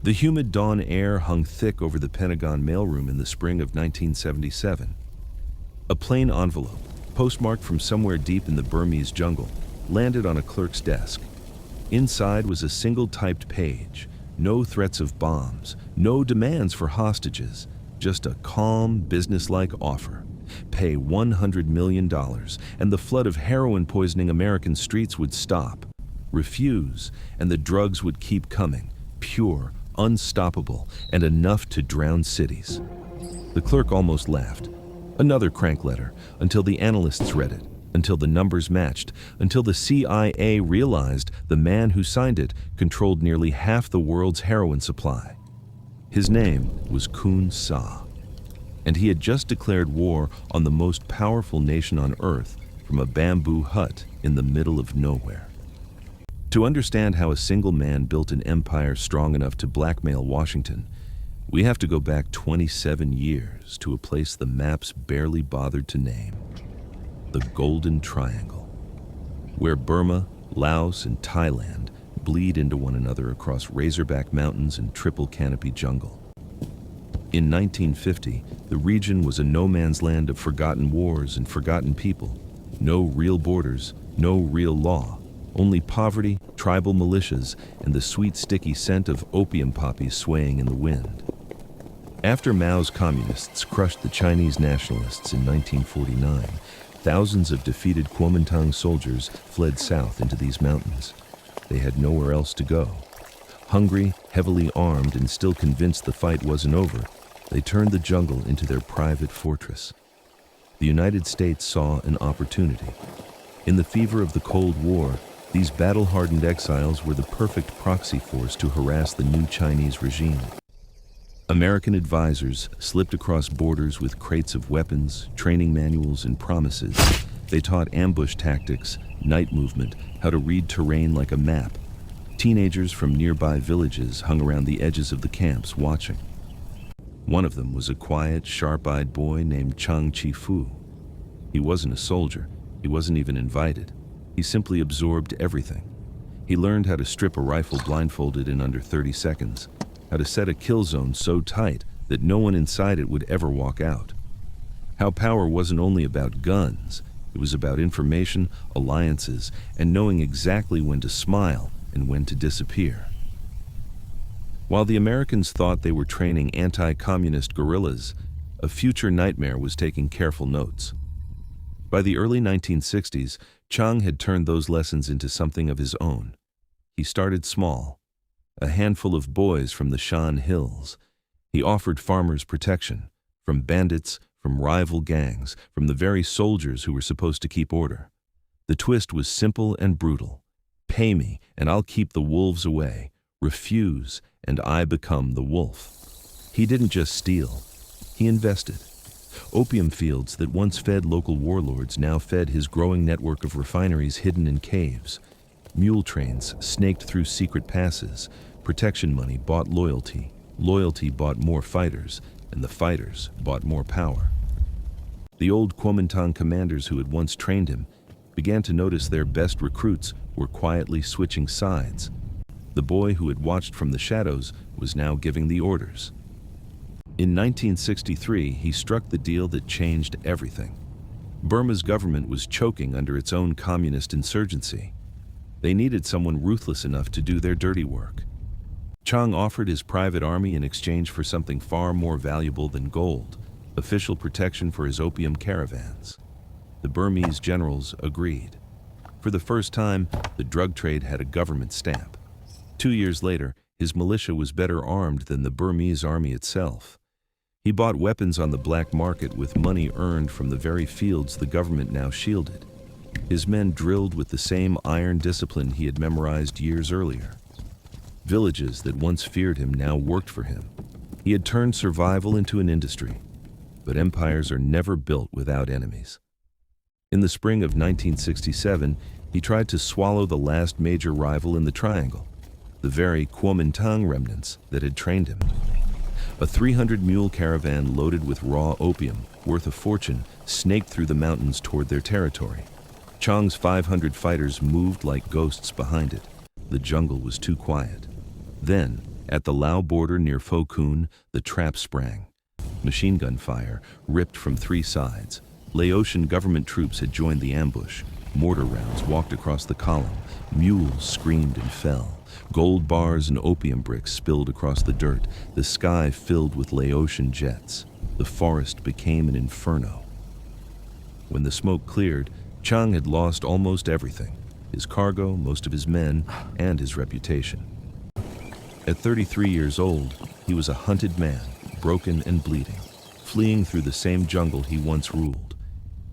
The humid dawn air hung thick over the Pentagon mailroom in the spring of 1977. A plain envelope, postmarked from somewhere deep in the Burmese jungle, landed on a clerk's desk. Inside was a single typed page. No threats of bombs, no demands for hostages, just a calm, businesslike offer. Pay $100 million, and the flood of heroin poisoning American streets would stop. Refuse, and the drugs would keep coming, pure, unstoppable, and enough to drown cities. The clerk almost laughed. Another crank letter, until the analysts read it, until the numbers matched, until the CIA realized the man who signed it controlled nearly half the world's heroin supply. His name was Khun Sa, and he had just declared war on the most powerful nation on earth from a bamboo hut in the middle of nowhere. To understand how a single man built an empire strong enough to blackmail Washington, we have to go back 27 years to a place the maps barely bothered to name: the Golden Triangle, where Burma, Laos, and Thailand bleed into one another across razorback mountains and triple canopy jungle. In 1950, the region was a no-man's land of forgotten wars and forgotten people. No real borders, no real law, only poverty, tribal militias, and the sweet sticky scent of opium poppies swaying in the wind. After Mao's communists crushed the Chinese nationalists in 1949, thousands of defeated Kuomintang soldiers fled south into these mountains. They had nowhere else to go. Hungry, heavily armed, and still convinced the fight wasn't over, they turned the jungle into their private fortress. The United States saw an opportunity. In the fever of the Cold War, these battle-hardened exiles were the perfect proxy force to harass the new Chinese regime. American advisors slipped across borders with crates of weapons, training manuals, and promises. They taught ambush tactics, night movement, how to read terrain like a map. Teenagers from nearby villages hung around the edges of the camps watching. One of them was a quiet, sharp-eyed boy named Chang Chi-fu. He wasn't a soldier. He wasn't even invited. He simply absorbed everything. He learned how to strip a rifle blindfolded in under 30 seconds, how to set a kill zone so tight that no one inside it would ever walk out. How power wasn't only about guns, it was about information, alliances, and knowing exactly when to smile and when to disappear. While the Americans thought they were training anti-communist guerrillas, a future nightmare was taking careful notes. By the early 1960s, Chang had turned those lessons into something of his own. He started small. A handful of boys from the Shan Hills. He offered farmers protection, from bandits, from rival gangs, from the very soldiers who were supposed to keep order. The twist was simple and brutal. Pay me, and I'll keep the wolves away. Refuse, and I become the wolf. He didn't just steal. He invested. Opium fields that once fed local warlords now fed his growing network of refineries hidden in caves. Mule trains snaked through secret passes. Protection money bought loyalty. Loyalty bought more fighters, and the fighters bought more power. The old Kuomintang commanders who had once trained him began to notice their best recruits were quietly switching sides. The boy who had watched from the shadows was now giving the orders. In 1963, he struck the deal that changed everything. Burma's government was choking under its own communist insurgency. They needed someone ruthless enough to do their dirty work. Chang offered his private army in exchange for something far more valuable than gold: official protection for his opium caravans. The Burmese generals agreed. For the first time, the drug trade had a government stamp. 2 years later, his militia was better armed than the Burmese army itself. He bought weapons on the black market with money earned from the very fields the government now shielded. His men drilled with the same iron discipline he had memorized years earlier. Villages that once feared him now worked for him. He had turned survival into an industry. But empires are never built without enemies. In the spring of 1967, he tried to swallow the last major rival in the triangle, the very Kuomintang remnants that had trained him. A 300-mule caravan loaded with raw opium, worth a fortune, snaked through the mountains toward their territory. Chang's 500 fighters moved like ghosts behind it. The jungle was too quiet. Then, At the Lao border near Pho Kun, the trap sprang. Machine gun fire ripped from three sides. Laotian government troops had joined the ambush. Mortar rounds walked across the column. Mules screamed and fell. Gold bars and opium bricks spilled across the dirt. The sky filled with Laotian jets. The forest became an inferno. When the smoke cleared, Chang had lost almost everything: his cargo, most of his men, and his reputation. At 33 years old, he was a hunted man, broken and bleeding, fleeing through the same jungle he once ruled.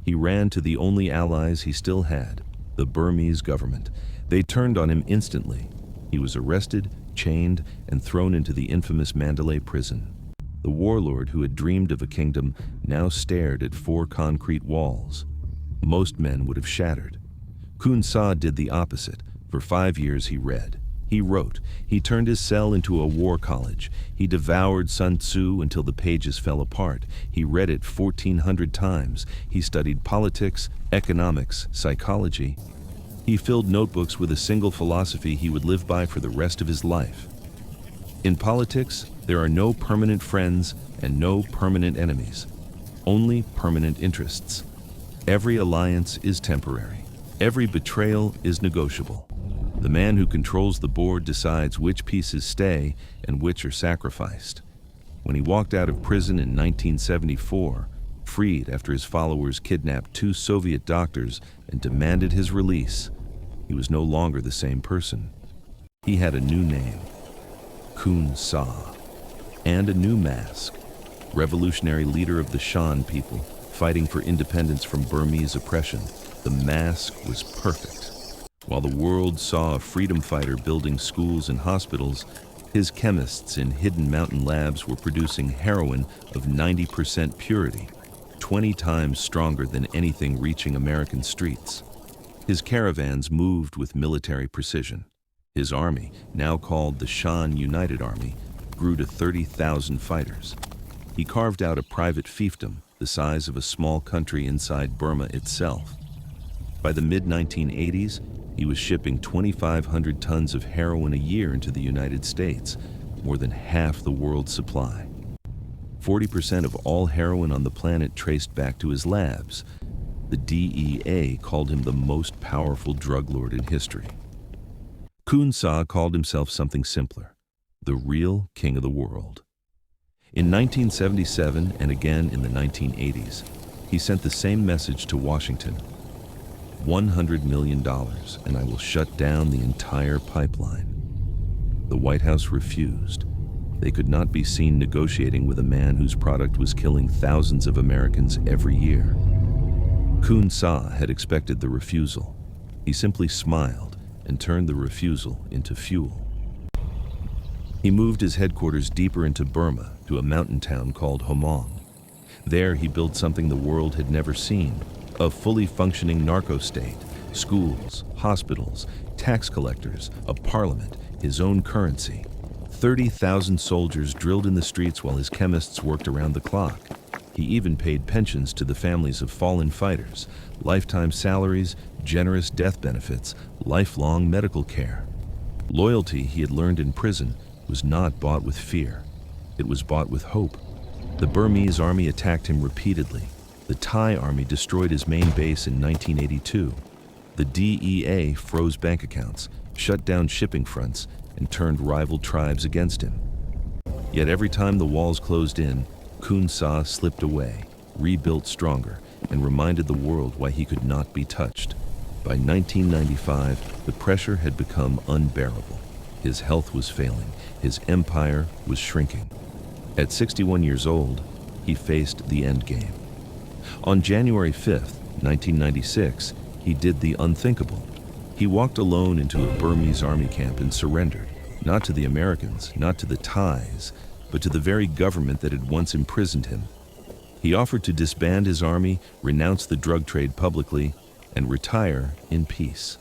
He ran to the only allies he still had, the Burmese government. They turned on him instantly. He was arrested, chained, and thrown into the infamous Mandalay prison. The warlord who had dreamed of a kingdom now stared at 4 concrete walls. Most men would have shattered. Khun Sa did the opposite. For 5 years he read. He wrote. He turned his cell into a war college. He devoured Sun Tzu until the pages fell apart. He read it 1,400 times. He studied politics, economics, psychology. He filled notebooks with a single philosophy he would live by for the rest of his life. In politics, there are no permanent friends and no permanent enemies, only permanent interests. Every alliance is temporary. Every betrayal is negotiable. The man who controls the board decides which pieces stay and which are sacrificed. When he walked out of prison in 1974, freed after his followers kidnapped 2 Soviet doctors and demanded his release, he was no longer the same person. He had a new name, Khun Sa, and a new mask, revolutionary leader of the Shan people, fighting for independence from Burmese oppression. The mask was perfect. While the world saw a freedom fighter building schools and hospitals, his chemists in hidden mountain labs were producing heroin of 90% purity, 20 times stronger than anything reaching American streets. His caravans moved with military precision. His army, now called the Shan United Army, grew to 30,000 fighters. He carved out a private fiefdom the size of a small country inside Burma itself. By the mid-1980s, he was shipping 2,500 tons of heroin a year into the United States, more than half the world's supply. 40% of all heroin on the planet traced back to his labs. The DEA called him the most powerful drug lord in history. Khun Sa called himself something simpler: the real king of the world. In 1977 and again in the 1980s, he sent the same message to Washington: $100 million and I will shut down the entire pipeline. The White House refused. They could not be seen negotiating with a man whose product was killing thousands of Americans every year. Khun Sa had expected the refusal. He simply smiled and turned the refusal into fuel. He moved his headquarters deeper into Burma to a mountain town called Homong. There he built something the world had never seen: a fully functioning narco-state, schools, hospitals, tax collectors, a parliament, his own currency. 30,000 soldiers drilled in the streets while his chemists worked around the clock. He even paid pensions to the families of fallen fighters, lifetime salaries, generous death benefits, lifelong medical care. Loyalty he had learned in prison was not bought with fear. It was bought with hope. The Burmese army attacked him repeatedly. The Thai army destroyed his main base in 1982. The DEA froze bank accounts, shut down shipping fronts, and turned rival tribes against him. Yet every time the walls closed in, Khun Sa slipped away, rebuilt stronger, and reminded the world why he could not be touched. By 1995, the pressure had become unbearable. His health was failing. His empire was shrinking. At 61 years old, he faced the endgame. On January 5th, 1996, he did the unthinkable. He walked alone into a Burmese army camp and surrendered, not to the Americans, not to the Thais, but to the very government that had once imprisoned him. He offered to disband his army, renounce the drug trade publicly, and retire in peace.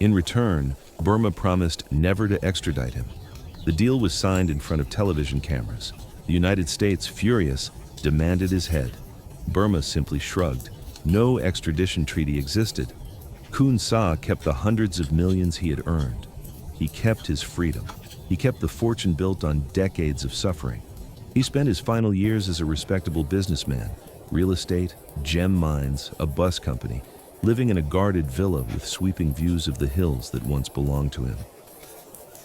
In return, Burma promised never to extradite him. The deal was signed in front of television cameras. The United States, furious, demanded his head. Burma simply shrugged. No extradition treaty existed. Khun Sa kept the hundreds of millions he had earned. He kept his freedom. He kept the fortune built on decades of suffering. He spent his final years as a respectable businessman, real estate, gem mines, a bus company, living in a guarded villa with sweeping views of the hills that once belonged to him.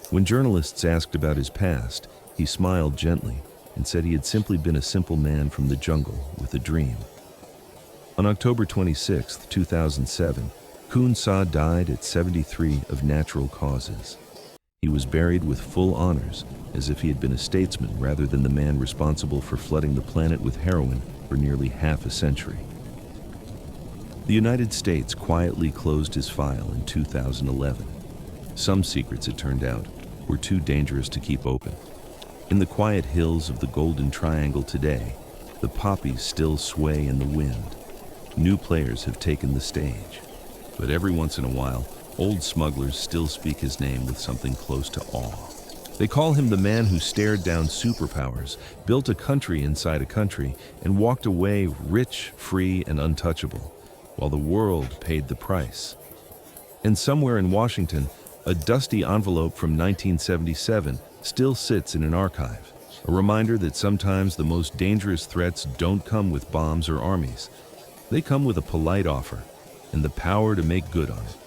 When journalists asked about his past, he smiled gently and said he had simply been a simple man from the jungle with a dream. On October 26, 2007, Khun Sa died at 73 of natural causes. He was buried with full honors, as if he had been a statesman rather than the man responsible for flooding the planet with heroin for nearly half a century. The United States quietly closed his file in 2011. Some secrets, it turned out, were too dangerous to keep open. In the quiet hills of the Golden Triangle today, the poppies still sway in the wind. New players have taken the stage. But every once in a while, old smugglers still speak his name with something close to awe. They call him the man who stared down superpowers, built a country inside a country, and walked away rich, free, and untouchable, while the world paid the price. And somewhere in Washington, a dusty envelope from 1977 still sits in an archive, a reminder that sometimes the most dangerous threats don't come with bombs or armies. They come with a polite offer and the power to make good on it.